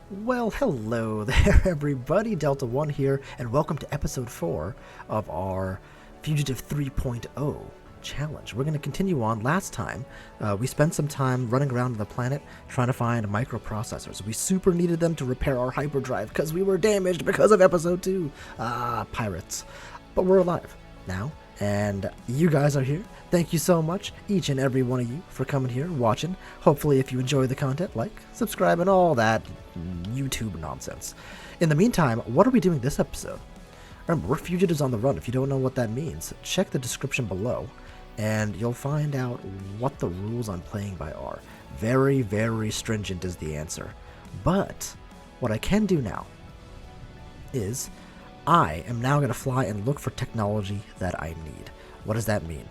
Well, hello there, everybody. Delta One here, and welcome to episode 4 of our Fugitive 3.0 challenge. We're going to continue on. Last time, we spent some time running around the planet trying to find microprocessors. We super needed them to repair our hyperdrive because we were damaged because of episode 2. Pirates. But we're alive now, and you guys are here. Thank you so much, each and every one of you, for coming here and watching. Hopefully, if you enjoy the content, like, subscribe, and all that YouTube nonsense. In the meantime, what are we doing this episode? Remember, we're fugitives on the run. If you don't know what that means, check the description below, and you'll find out what the rules on playing by are. Very, very stringent is the answer. But what I can do now is I am now going to fly and look for technology that I need. What does that mean?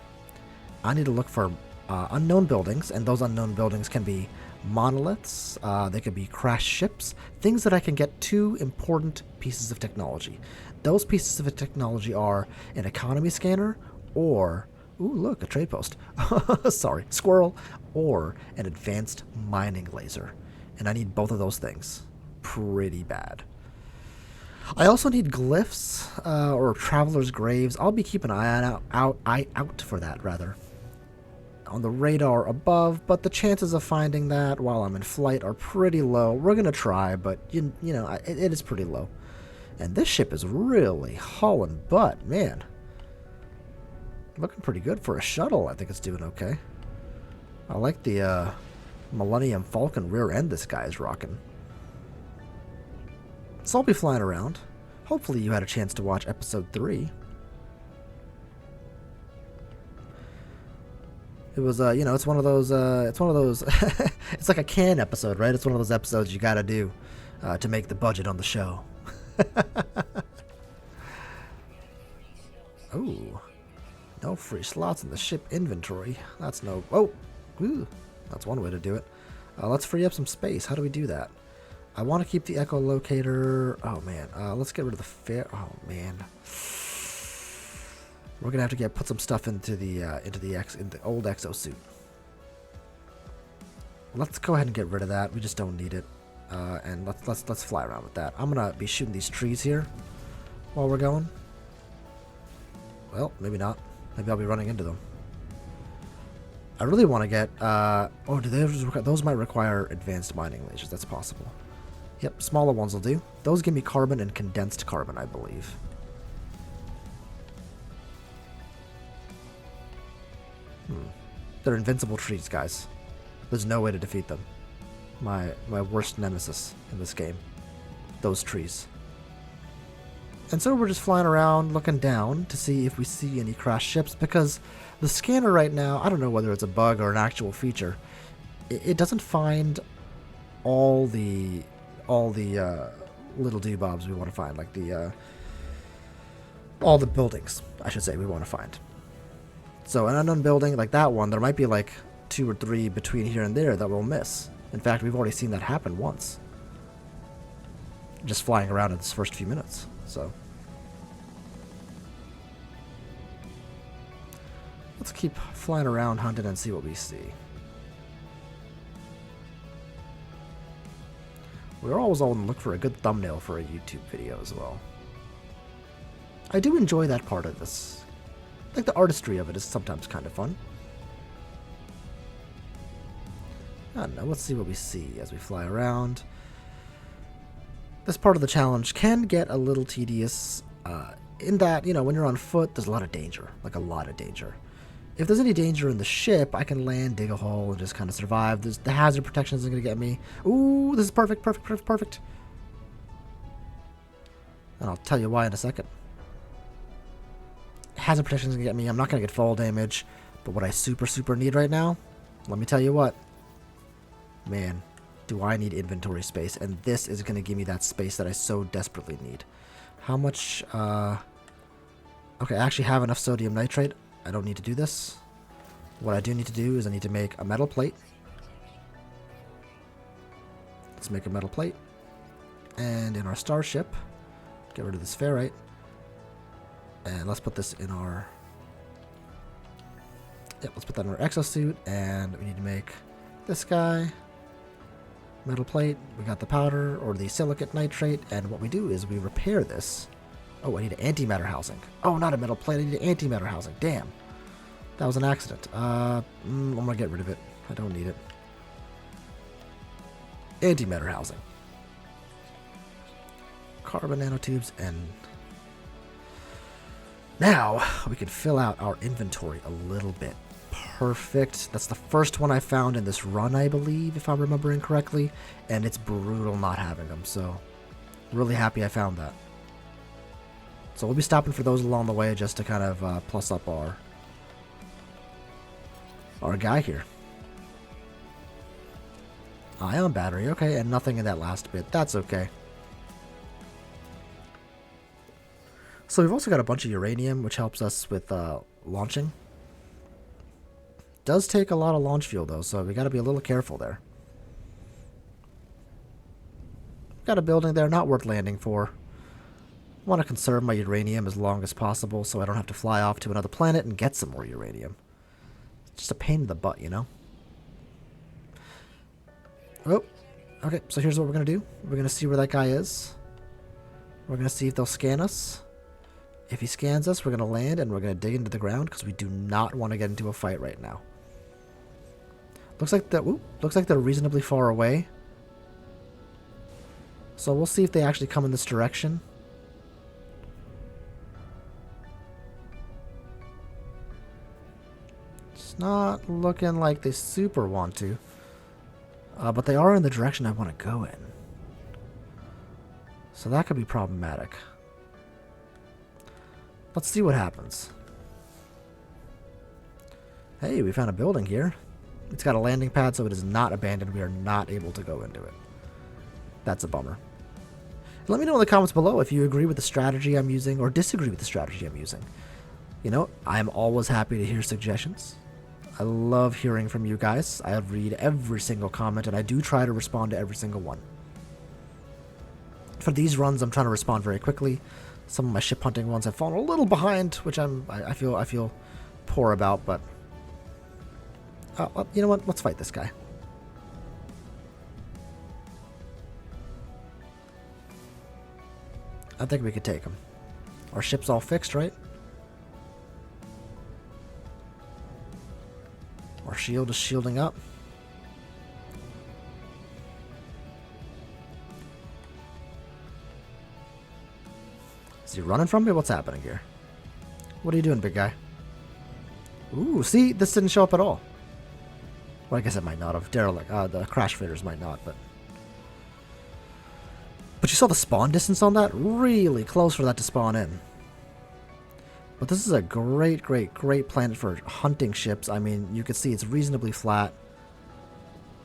I need to look for unknown buildings, and those unknown buildings can be monoliths, they could be crashed ships, things that I can get two important pieces of technology. Those pieces of technology are an economy scanner or, ooh, look, a trade post. Sorry, squirrel, or an advanced mining laser. And I need both of those things pretty bad. I also need glyphs or travelers' graves. I'll be keeping an eye out for that, rather, on the radar above, but the chances of finding that while I'm in flight are pretty low. We're gonna try, but you know, it is pretty low. And this ship is really hauling butt, man. Looking pretty good for a shuttle. I think it's doing okay. I like the Millennium Falcon rear end this guy is rocking. So I'll be flying around. Hopefully you had a chance to watch episode 3. It was, you know, it's one of those, it's like a can episode, right? It's one of those episodes you gotta do to make the budget on the show. Ooh, no free slots in the ship inventory. That's no, oh, ooh, that's one way to do it. Let's free up some space. How do we do that? I want to keep the echolocator. Oh man, let's get rid of the fair. Oh man. We're gonna have to put some stuff into the old exosuit. Let's go ahead and get rid of that. We just don't need it, and let's fly around with that. I'm gonna be shooting these trees here while we're going. Well, maybe not. Maybe I'll be running into them. I really want to get. Oh, do those might require advanced mining lasers? That's possible. Yep, smaller ones will do. Those give me carbon and condensed carbon, I believe. They're invincible trees, guys. There's no way to defeat them. My worst nemesis in this game. Those trees. And so we're just flying around looking down to see if we see any crashed ships, because the scanner right now, I don't know whether it's a bug or an actual feature, it doesn't find all the little doobobs we want to find, like all the buildings, I should say, we want to find. So an unknown building like that one, there might be like 2 or 3 between here and there that we'll miss. In fact, we've already seen that happen once. Just flying around in this first few minutes, so. Let's keep flying around, hunting, and see what we see. We're always on the look for a good thumbnail for a YouTube video as well. I do enjoy that part of this. Like, the artistry of it is sometimes kind of fun. I don't know, let's see what we see as we fly around. This part of the challenge can get a little tedious in that, you know, when you're on foot, there's a lot of danger. Like, a lot of danger. If there's any danger in the ship, I can land, dig a hole, and just kind of survive. The hazard protection isn't going to get me. Ooh, this is perfect, perfect, perfect, perfect. And I'll tell you why in a second. Hazard protection isn't going to get me. I'm not going to get fall damage. But what I super need right now, let me tell you what. Man, do I need inventory space. And this is going to give me that space that I so desperately need. How much... Okay, I actually have enough sodium nitrate. I don't need to do this. What I do need to do is I need to make a metal plate. Let's make a metal plate. And in our starship, get rid of this ferrite. And let's put this in our... Yep, let's put that in our exosuit. And we need to make this guy. Metal plate, we got the powder, or the silicate nitrate, and what we do is we repair this. Oh, I need an antimatter housing. Oh, not a metal plate, I need an antimatter housing. Damn. That was an accident. I'm gonna get rid of it. I don't need it. Antimatter housing. Carbon nanotubes, and now we can fill out our inventory a little bit. Perfect. That's the first one I found in this run, I believe, if I'm remembering correctly, and it's brutal not having them, so really happy I found that. So we'll be stopping for those along the way just to kind of plus up our guy here. Ion battery, okay, and nothing in that last bit. That's okay. So we've also got a bunch of uranium, which helps us with launching. Does take a lot of launch fuel, though, so we got to be a little careful there. Got a building there, not worth landing for. Want to conserve my uranium as long as possible so I don't have to fly off to another planet and get some more uranium. It's just a pain in the butt, you know? Oh, okay, so here's what we're going to do. We're going to see where that guy is. We're going to see if they'll scan us. If he scans us, we're going to land and we're going to dig into the ground because we do not want to get into a fight right now. Looks like they're reasonably far away. So we'll see if they actually come in this direction. It's not looking like they super want to. But they are in the direction I want to go in. So that could be problematic. Let's see what happens. Hey, we found a building here. It's got a landing pad, so it is not abandoned. We are not able to go into it. That's a bummer. Let me know in the comments below if you agree with the strategy I'm using or disagree with the strategy I'm using. You know, I'm always happy to hear suggestions. I love hearing from you guys. I read every single comment, and I do try to respond to every single one. For these runs, I'm trying to respond very quickly. Some of my ship hunting ones have fallen a little behind, which I feel poor about, but you know what? Let's fight this guy. I think we could take him. Our ship's all fixed, right? Our shield is shielding up. Is he running from me? What's happening here? What are you doing, big guy? Ooh, see? This didn't show up at all. Well, I guess it might not have. Derelict, the crash freighters might not, but you saw the spawn distance on that? Really close for that to spawn in. But this is a great planet for hunting ships. I mean, you can see it's reasonably flat.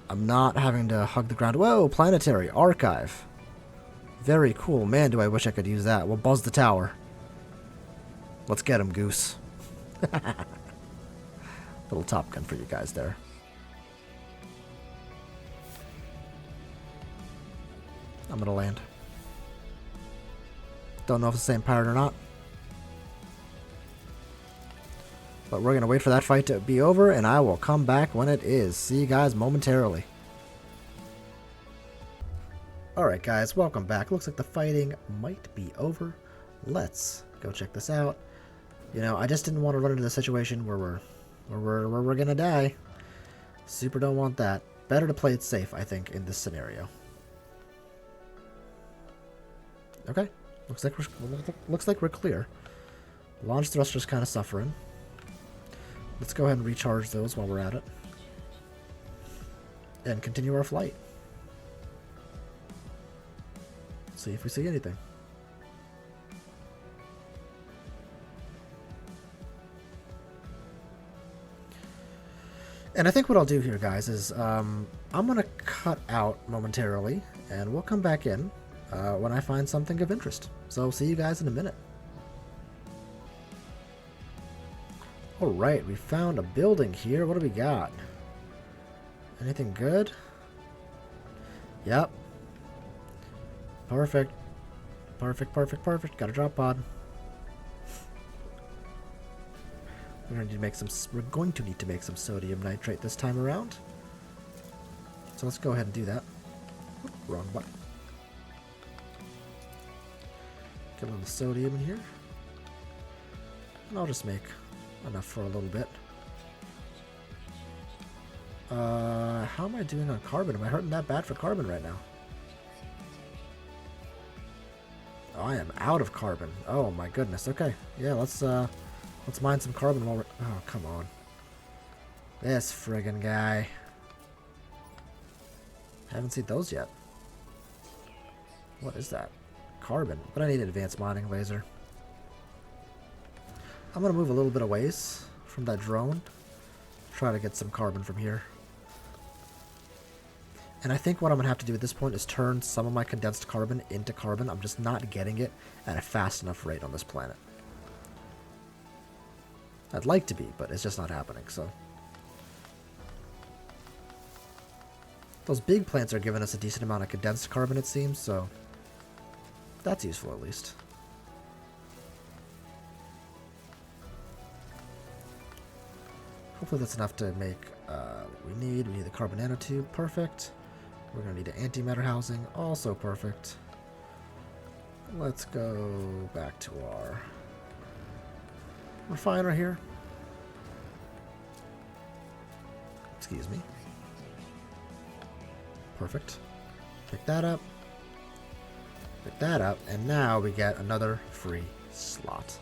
I'm not having to hug the ground. Whoa, Planetary Archive. Very cool. Man, do I wish I could use that. We'll buzz the tower. Let's get him, Goose. Little Top Gun for you guys there. I'm gonna land. Don't know if it's the same pirate or not. But we're gonna wait for that fight to be over, and I will come back when it is. See you guys momentarily. Alright guys, welcome back. Looks like the fighting might be over. Let's go check this out. You know, I just didn't want to run into the situation where we're gonna die. Super don't want that. Better to play it safe, I think, in this scenario. Okay, looks like we're clear. Launch thruster's kind of suffering. Let's go ahead and recharge those while we're at it, and continue our flight. See if we see anything. And I think what I'll do here, guys, is I'm gonna cut out momentarily, and we'll come back in when I find something of interest. So see you guys in a minute. Alright, we found a building here. What do we got? Anything good? Yep. Perfect. Perfect. Got a drop pod. We're going to need to make some sodium nitrate this time around. So let's go ahead and do that. Wrong button. Get a little sodium in here. And I'll just make enough for a little bit. How am I doing on carbon? Am I hurting that bad for carbon right now? Oh, I am out of carbon. Oh my goodness. Okay. Yeah, let's mine some carbon while we're... Oh, come on. This friggin' guy. Haven't seen those yet. What is that? Carbon. But I need an advanced mining laser. I'm gonna move a little bit away from that drone. Try to get some carbon from here. And I think what I'm going to have to do at this point is turn some of my condensed carbon into carbon. I'm just not getting it at a fast enough rate on this planet. I'd like to be, but it's just not happening, so. Those big plants are giving us a decent amount of condensed carbon, it seems, so that's useful at least. Hopefully that's enough to make what we need. We need the carbon nanotube. Perfect. We're going to need an antimatter housing. Also perfect. Let's go back to our refiner here. Excuse me. Perfect. Pick that up. Pick that up. And now we get another free slot.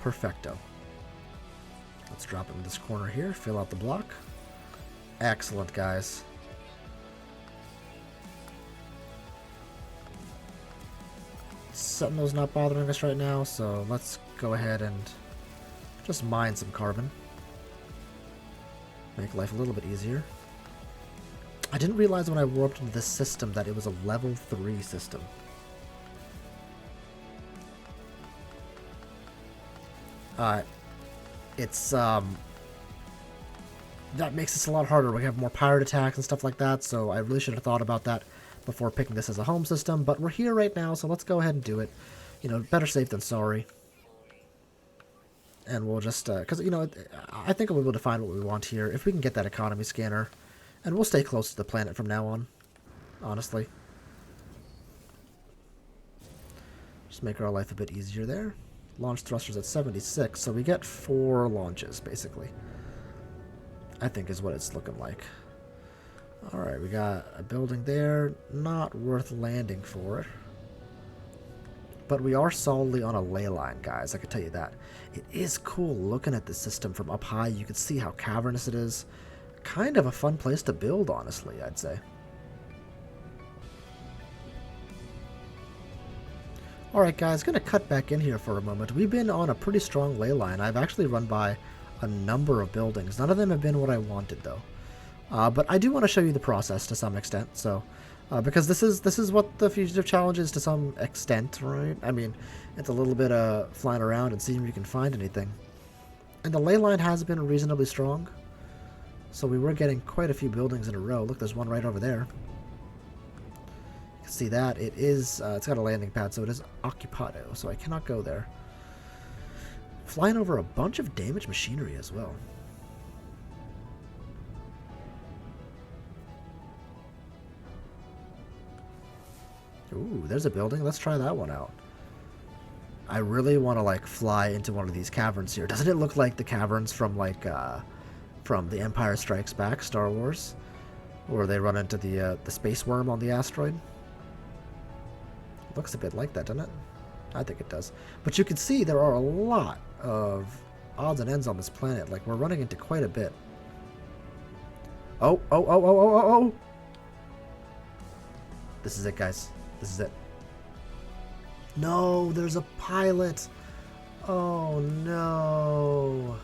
Perfecto. Let's drop it in this corner here. Fill out the block. Excellent, guys. Sentinel's not bothering us right now, so let's go ahead and just mine some carbon. Make life a little bit easier. I didn't realize when I warped into this system that it was a level 3 system. That makes this a lot harder. We have more pirate attacks and stuff like that, so I really should have thought about that before picking this as a home system, but we're here right now, so let's go ahead and do it. You know, better safe than sorry. And we'll just, because, you know, I think we'll be able to find what we want here, if we can get that economy scanner, and we'll stay close to the planet from now on, honestly. Just make our life a bit easier there. Launch thrusters at 76, so we get 4 launches, basically. I think is what it's looking like. Alright, we got a building there. Not worth landing for. But we are solidly on a ley line, guys. I can tell you that. It is cool looking at the system from up high. You can see how cavernous it is. Kind of a fun place to build, honestly, I'd say. Alright, guys. Going to cut back in here for a moment. We've been on a pretty strong ley line. I've actually run by a number of buildings. None of them have been what I wanted, though. But I do want to show you the process to some extent, so because this is what the Fugitive Challenge is to some extent, right? I mean, it's a little bit flying around and seeing if you can find anything. And the ley line has been reasonably strong, so we were getting quite a few buildings in a row. Look, there's one right over there. You can see that. It is, it's got a landing pad, so it is occupado, so I cannot go there. Flying over a bunch of damaged machinery as well. Ooh, there's a building. Let's try that one out. I really want to, like, fly into one of these caverns here. Doesn't it look like the caverns from, like, from The Empire Strikes Back, Star Wars? Where they run into the space worm on the asteroid? Looks a bit like that, doesn't it? I think it does. But you can see there are a lot of odds and ends on this planet. Like, we're running into quite a bit. Oh, oh, oh, oh, oh, oh, oh! This is it, guys. This is it. No, there's a pilot. Oh, no.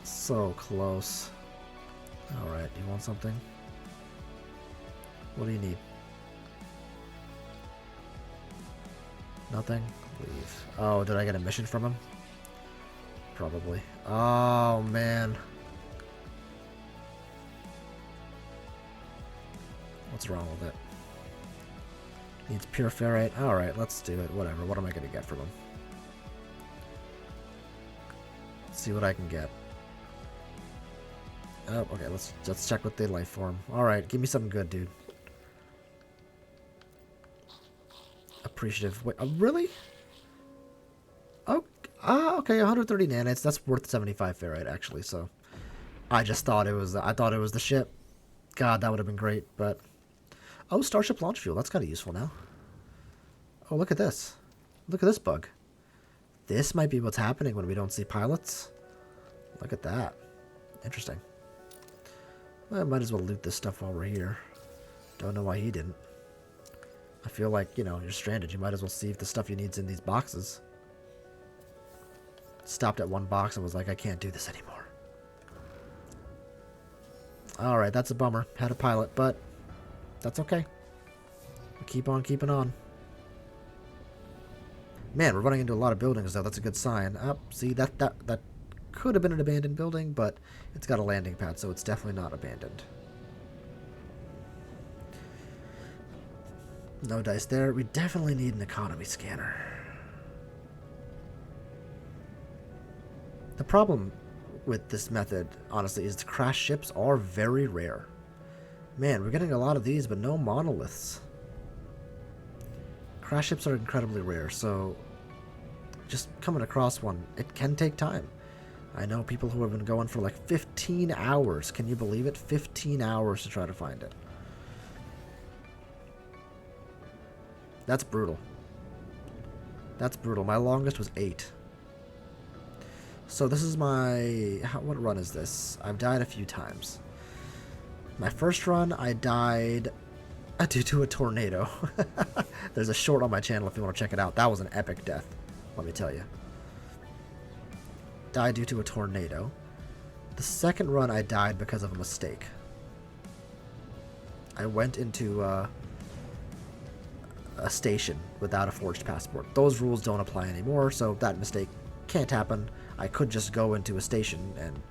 So close. Alright, you want something? What do you need? Nothing? Leave. Oh, did I get a mission from him? Probably. Oh, man. What's wrong with it? Needs pure ferrite. Alright, let's do it. Whatever. What am I going to get from him? see what I can get. Oh, okay, let's check with the life form. Alright, give me something good, dude. Appreciative. Wait, really? Oh, okay, 130 nanites. That's worth 75 ferrite, actually, so... I just thought it was... I thought it was the ship. God, that would have been great, but... Oh, Starship launch fuel. That's kind of useful now. Oh, look at this. Look at this bug. This might be what's happening when we don't see pilots. Look at that. Interesting. I might as well loot this stuff while we're here. Don't know why he didn't. I feel like, you know, you're stranded. You might as well see if the stuff you need's in these boxes. Stopped at one box and was like, I can't do this anymore. Alright, that's a bummer. Had a pilot, but that's okay. We keep on keeping on. Man, we're running into a lot of buildings, though. That's a good sign. See, that could have been an abandoned building, but it's got a landing pad, so it's definitely not abandoned. No dice there. We definitely need an economy scanner. The problem with this method, honestly, is the crashed ships are very rare. Man, we're getting a lot of these, but no monoliths. Crash ships are incredibly rare, so just coming across one, it can take time. I know people who have been going for like 15 hours. Can you believe it? 15 hours to try to find it. That's brutal. That's brutal. My longest was 8. So this is my... what run is this? I've died a few times. My first run, I died due to a tornado. There's a short on my channel if you want to check it out. That was an epic death, let me tell you. Died due to a tornado. The second run, I died because of a mistake. I went into a station without a forged passport. Those rules don't apply anymore, so that mistake can't happen. I could just go into a station and,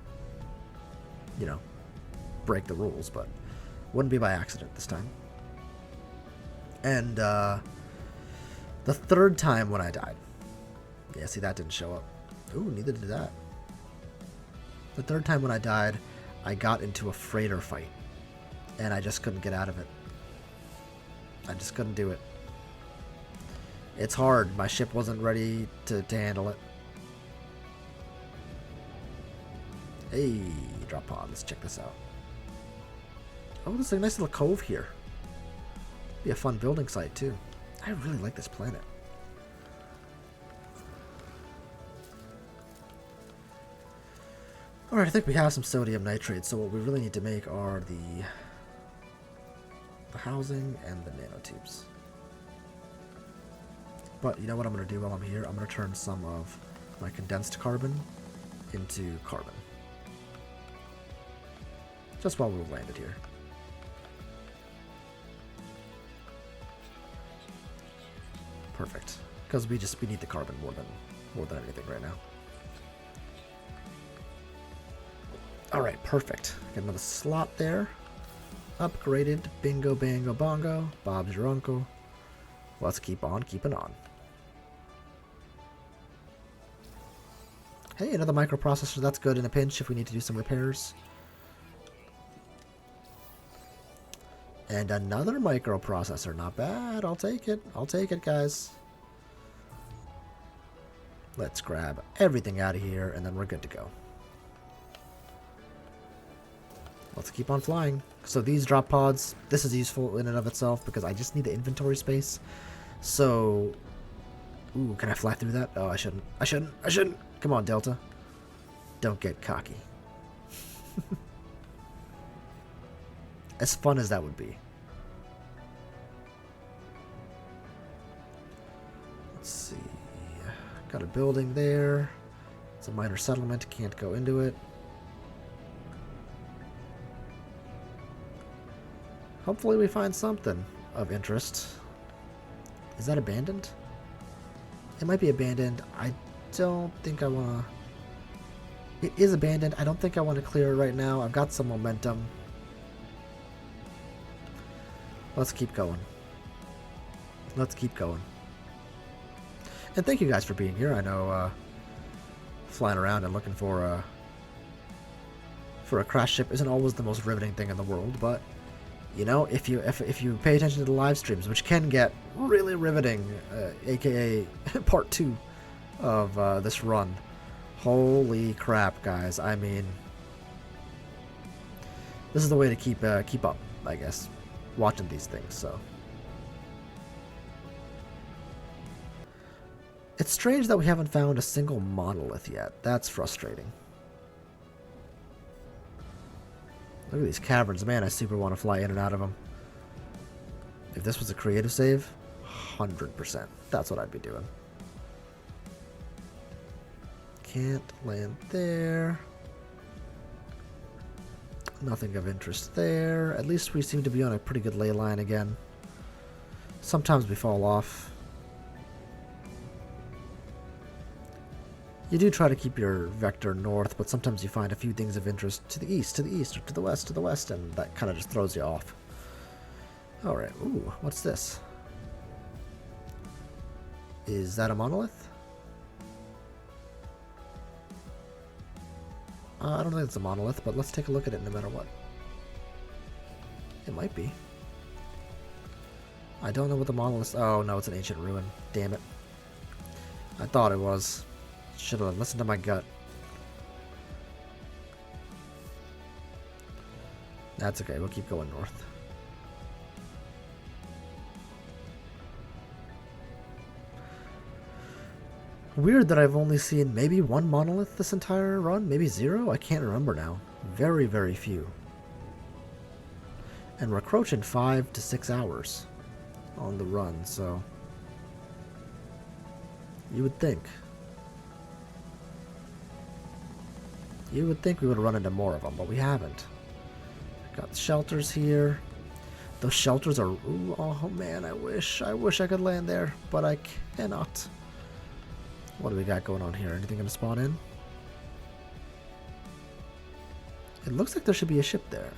you know, break the rules, but wouldn't be by accident this time. And the third time when I died. Yeah, see, that didn't show up. Ooh, neither did that. The third time when I died, I got into a freighter fight, and I just couldn't get out of it. I just couldn't do it. It's hard. My ship wasn't ready to handle it. Hey, drop pod. Let's check this out. Oh, there's a nice little cove here. Be a fun building site, too. I really like this planet. Alright, I think we have some sodium nitrate, so what we really need to make are the housing and the nanotubes. But you know what I'm going to do while I'm here? I'm going to turn some of my condensed carbon into carbon. Just while we've landed here. Perfect. Because we need the carbon more than anything right now. Alright, perfect. Get another slot there. Upgraded. Bingo, bango, bongo. Bob's your uncle. Let's keep on keeping on. Hey, another microprocessor. That's good in a pinch if we need to do some repairs. And another microprocessor. Not bad. I'll take it. I'll take it, guys. Let's grab everything out of here, and then we're good to go. Let's keep on flying. So these drop pods, this is useful in and of itself because I just need the inventory space. So, ooh, can I fly through that? Oh, I shouldn't. I shouldn't. I shouldn't. Come on, Delta. Don't get cocky. As fun as that would be. Let's see. Got a building there. It's a minor settlement. Can't go into it. Hopefully we find something of interest. Is that abandoned? It might be abandoned. I don't think I want to... It is abandoned. I don't think I want to clear it right now. I've got some momentum. Let's keep going. Let's keep going. And thank you guys for being here. I know flying around and looking for a crash ship isn't always the most riveting thing in the world, but you know, if you pay attention to the live streams, which can get really riveting, aka part 2 of this run. Holy crap, guys! I mean, this is the way to keep up, I guess, watching these things. So it's strange that we haven't found a single monolith yet. That's frustrating. Look at these caverns. Man, I super want to fly in and out of them. If this was a creative save, 100%. That's what I'd be doing. Can't land there. Nothing of interest there. At least we seem to be on a pretty good ley line again. Sometimes we fall off. You do try to keep your vector north, but sometimes you find a few things of interest to the east, or to the west, and that kind of just throws you off. Alright, ooh, what's this? Is that a monolith? I don't think it's a monolith, but let's take a look at it no matter what. It might be. I don't know what the monolith is. Oh, no, it's an ancient ruin. Damn it. I thought it was. Should have listened to my gut. That's okay, we'll keep going north. Weird that I've only seen maybe one monolith this entire run, maybe 0? I can't remember now. Very, very few. And we're approaching 5 to 6 hours on the run, so you would think. You would think we would run into more of them, but we haven't. Got shelters here. Those shelters are... Ooh, oh man, I wish I could land there, but I cannot. What do we got going on here? Anything gonna spawn in? It looks like there should be a ship there.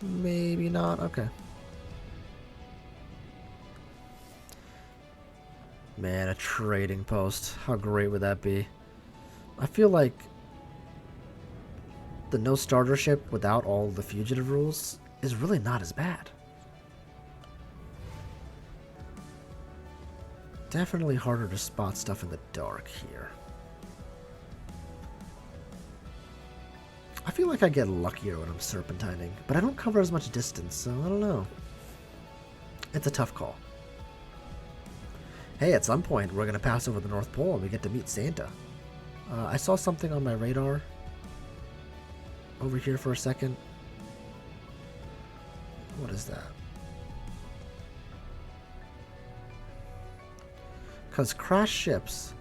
Maybe not. Okay. Man, a trading post. How great would that be? I feel like the no starter ship without all the fugitive rules is really not as bad. Definitely harder to spot stuff in the dark here. I feel like I get luckier when I'm serpentining, but I don't cover as much distance, so I don't know. It's a tough call. Hey, at some point we're going to pass over the North Pole and we get to meet Santa. I saw something on my radar over here for a second. What is that? Because crash ships...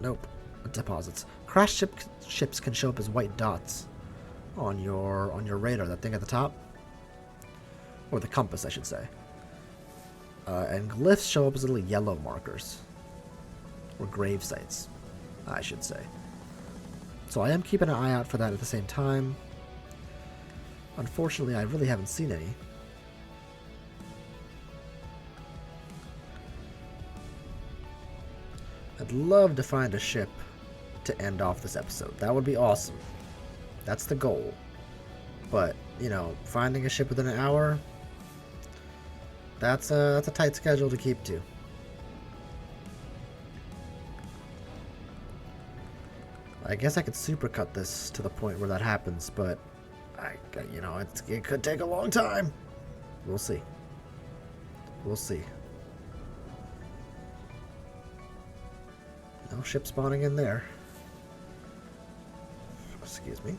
Nope. Deposits. Crash ships can show up as white dots on your radar, that thing at the top. Or the compass, I should say. And glyphs show up as little yellow markers. Or grave sites, I should say. So I am keeping an eye out for that at the same time. Unfortunately, I really haven't seen any. I'd love to find a ship to end off this episode. That would be awesome. That's the goal. But, you know, finding a ship within an hour, that's a tight schedule to keep to. I guess I could supercut this to the point where that happens, but you know, it could take a long time. We'll see. We'll see. No ship spawning in there. Excuse me.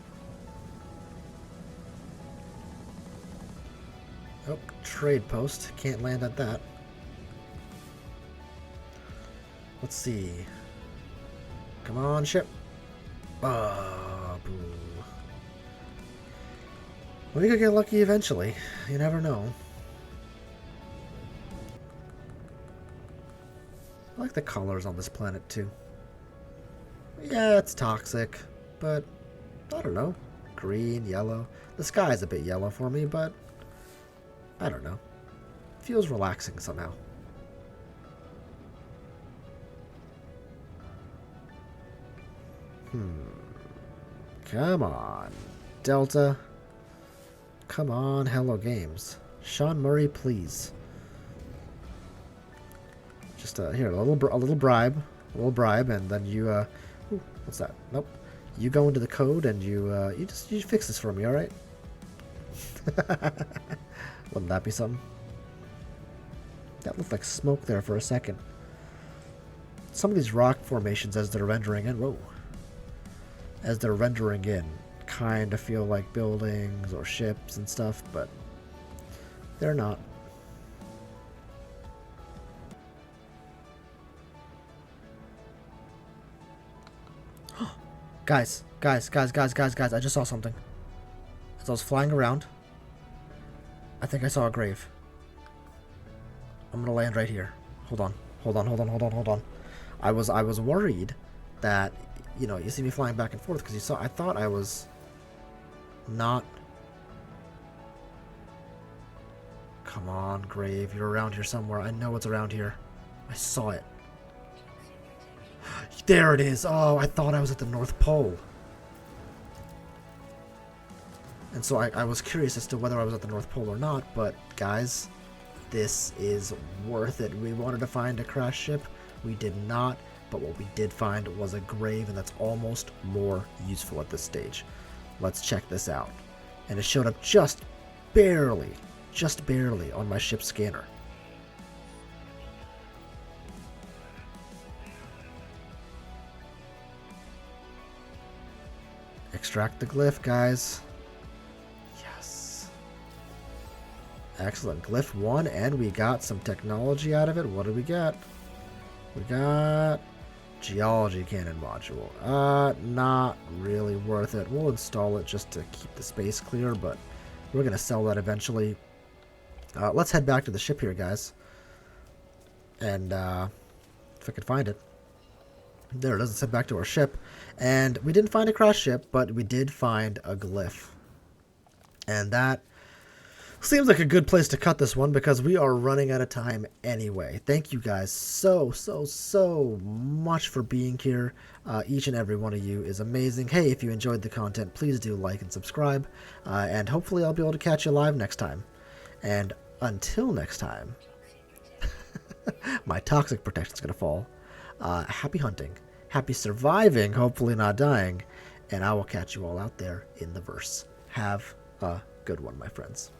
Oh, trade post. Can't land at that. Let's see. Come on, ship. Ah, boo. We could get lucky eventually. You never know. I like the colors on this planet, too. Yeah, it's toxic, but I don't know. Green, yellow. The sky is a bit yellow for me, but I don't know. Feels relaxing somehow. Come on, Delta. Come on, Hello Games. Sean Murray, please. Just here, a little bribe, and then you ooh, what's that? Nope. You go into the code and you fix this for me, all right? Wouldn't that be something? That looked like smoke there for a second. Some of these rock formations, as they're rendering in, kind of feel like buildings or ships and stuff, but they're not. Guys, I just saw something. As I was flying around, I think I saw a grave. I'm gonna land right here. Hold on. I was worried that, you know, you see me flying back and forth because I thought I was not. Come on, grave, you're around here somewhere. I know it's around here. I saw it. There it is. Oh, I thought I was at the North Pole. And so I was curious as to whether I was at the North Pole or not, but guys, this is worth it. We wanted to find a crash ship. We did not, but what we did find was a grave, and that's almost more useful at this stage. Let's check this out. And it showed up just barely on my ship scanner. Extract the glyph, guys. Yes. Excellent. Glyph 1, and we got some technology out of it. What do we get? We got geology cannon module. Not really worth it. We'll install it just to keep the space clear, but we're going to sell that eventually. Let's head back to the ship here, guys. And if I can find it. There it is. Let's head back to our ship. And we didn't find a crash ship, but we did find a glyph. And that seems like a good place to cut this one because we are running out of time anyway. Thank you guys so much for being here. Each and every one of you is amazing. Hey, if you enjoyed the content, please do like and subscribe. And hopefully I'll be able to catch you live next time. And until next time, my toxic protection's going to fall. Happy hunting, happy surviving, hopefully not dying, and I will catch you all out there in the verse. Have a good one, my friends.